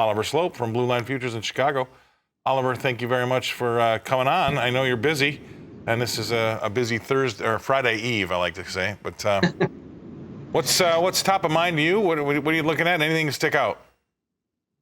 Oliver Sloup from Blue Line Futures in Chicago. Oliver, thank you very much for coming on. I know you're busy, and this is a busy Thursday or Friday Eve, I like to say. But what's top of mind to you? What are you looking at? Anything to stick out?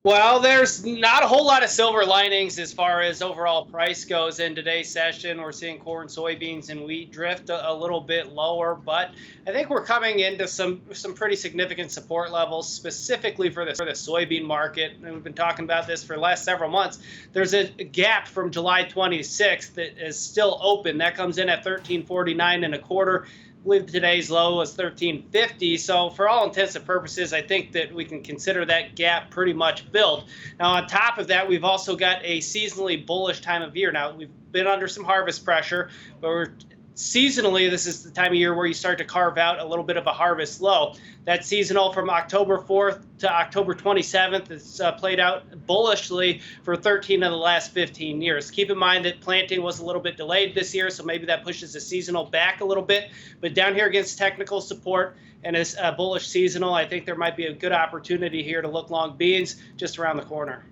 Well, there's not a whole lot of silver linings as far as overall price goes in today's session. We're seeing corn, soybeans, and wheat drift a little bit lower, but I think we're coming into some pretty significant support levels, specifically for the soybean market. And we've been talking about this for the last several months. There's a gap from July 26th that is still open. That comes in at 13.49 and a quarter. I believe today's low was 13.50. So for all intents and purposes, I think that we can consider that gap pretty much filled. Now, on top of that, we've also got a seasonally bullish time of year. Now, we've been under some harvest pressure, but seasonally, this is the time of year where you start to carve out a little bit of a harvest low. That's seasonal from October 4th to October 27th. It's played out bullishly for 13 of the last 15 years. Keep in mind that planting was a little bit delayed this year, so maybe that pushes the seasonal back a little bit. But down here against technical support and as bullish seasonal, I think there might be a good opportunity here to look long beans just around the corner.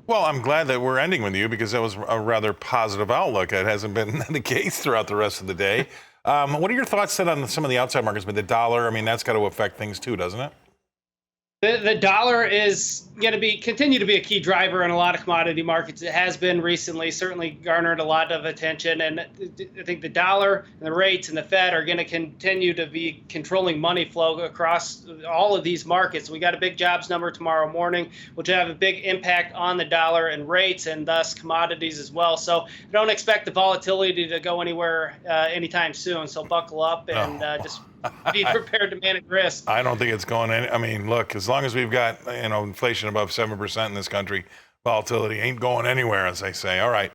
Well, I'm glad that we're ending with you because that was a rather positive outlook. It hasn't been the case throughout the rest of the day. What are your thoughts then on some of the outside markets? But the dollar, I mean, that's got to affect things too, doesn't it? The dollar is going to continue to be a key driver in a lot of commodity markets. It has been recently, certainly garnered a lot of attention. And I think the dollar and the rates and the Fed are going to continue to be controlling money flow across all of these markets. We got a big jobs number tomorrow morning, which will have a big impact on the dollar and rates and thus commodities as well. So I don't expect the volatility to go anywhere anytime soon. So buckle up and just be prepared to manage risk. I don't think it's going in. I mean, look, as long as we've got inflation above 7% in this country, volatility ain't going anywhere, as they say. All right.